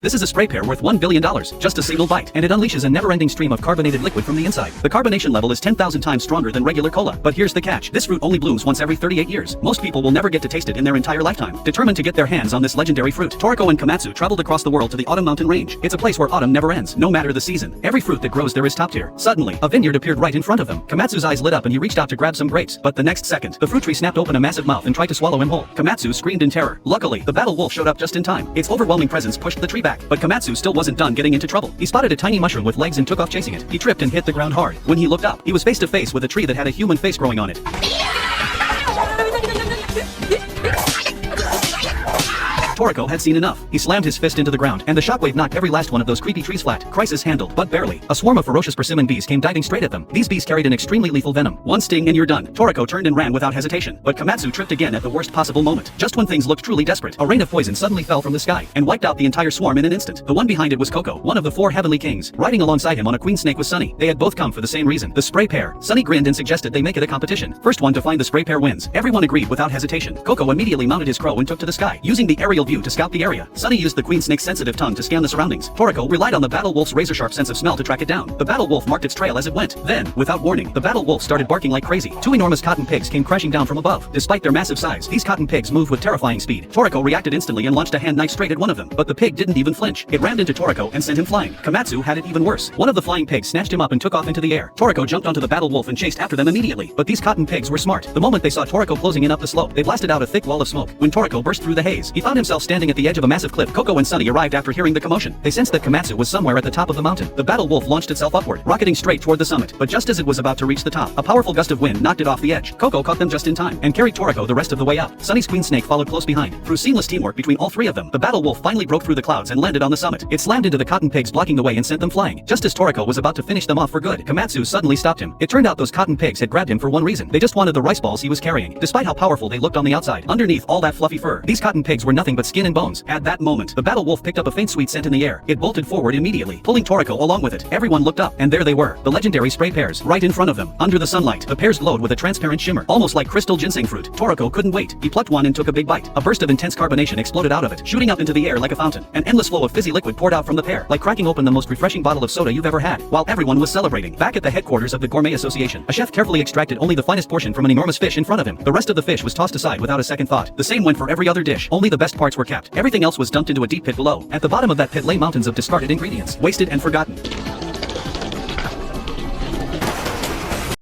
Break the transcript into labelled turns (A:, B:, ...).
A: This is a spray pear worth $1 billion, just a single bite, and it unleashes a never-ending stream of carbonated liquid from the inside. The carbonation level is 10,000 times stronger than regular cola. But here's the catch. This fruit only blooms once every 38 years. Most people will never get to taste it in their entire lifetime. Determined to get their hands on this legendary fruit, Toriko and Komatsu traveled across the world to the Autumn Mountain Range. It's a place where autumn never ends, no matter the season. Every fruit that grows there is top tier. Suddenly, a vineyard appeared right in front of them. Komatsu's eyes lit up and he reached out to grab some grapes, but the next second, the fruit tree snapped open a massive mouth and tried to swallow him whole. Komatsu screamed in terror. Luckily, the battle wolf showed up just in time. Its overwhelming presence pushed the tree back, but Komatsu still wasn't done getting into trouble. He spotted a tiny mushroom with legs and took off chasing it. He tripped and hit the ground hard. When he looked up, he was face to face with a tree that had a human face growing on it. Toriko had seen enough. He slammed his fist into the ground, and the shockwave knocked every last one of those creepy trees flat. Crisis handled, but barely. A swarm of ferocious persimmon bees came diving straight at them. These bees carried an extremely lethal venom. One sting and you're done. Toriko turned and ran without hesitation, but Komatsu tripped again at the worst possible moment. Just when things looked truly desperate, a rain of poison suddenly fell from the sky and wiped out the entire swarm in an instant. The one behind it was Coco, one of the 4 heavenly kings. Riding alongside him on a queen snake was Sunny. They had both come for the same reason, the spray pear. Sunny grinned and suggested they make it a competition. First one to find the spray pear wins. Everyone agreed without hesitation. Coco immediately mounted his crow and took to the sky, using the aerial view to scout the area. Sunny used the queen snake's sensitive tongue to scan the surroundings. Toriko relied on the battle wolf's razor-sharp sense of smell to track it down. The battle wolf marked its trail as it went. Then, without warning, the battle wolf started barking like crazy. 2 enormous cotton pigs came crashing down from above. Despite their massive size, these cotton pigs moved with terrifying speed. Toriko reacted instantly and launched a hand knife straight at one of them, but the pig didn't even flinch. It rammed into Toriko and sent him flying. Komatsu had it even worse. One of the flying pigs snatched him up and took off into the air. Toriko jumped onto the battle wolf and chased after them immediately, but these cotton pigs were smart. The moment they saw Toriko closing in up the slope, they blasted out a thick wall of smoke. When Toriko burst through the haze, he found himself standing at the edge of a massive cliff. Coco and Sunny arrived after hearing the commotion. They sensed that Komatsu was somewhere at the top of the mountain. The battle wolf launched itself upward, rocketing straight toward the summit. But just as it was about to reach the top, a powerful gust of wind knocked it off the edge. Coco caught them just in time and carried Toriko the rest of the way up. Sunny's queen snake followed close behind. Through seamless teamwork between all 3 of them, the battle wolf finally broke through the clouds and landed on the summit. It slammed into the cotton pigs, blocking the way and sent them flying. Just as Toriko was about to finish them off for good, Komatsu suddenly stopped him. It turned out those cotton pigs had grabbed him for one reason. They just wanted the rice balls he was carrying. Despite how powerful they looked on the outside, underneath all that fluffy fur, these cotton pigs were nothing but skin and bones. At that moment, the battle wolf picked up a faint sweet scent in the air. It bolted forward immediately, pulling Toriko along with it. Everyone looked up, and there they were, the legendary spray pears, right in front of them. Under the sunlight, the pears glowed with a transparent shimmer, almost like crystal ginseng fruit. Toriko couldn't wait. He plucked one and took a big bite. A burst of intense carbonation exploded out of it, shooting up into the air like a fountain. An endless flow of fizzy liquid poured out from the pear, like cracking open the most refreshing bottle of soda you've ever had. While everyone was celebrating, back at the headquarters of the Gourmet Association, a chef carefully extracted only the finest portion from an enormous fish in front of him. The rest of the fish was tossed aside without a second thought. The same went for every other dish. Only the best parts were kept. Everything else was dumped into a deep pit below. At the bottom of that pit lay mountains of discarded ingredients, wasted and forgotten.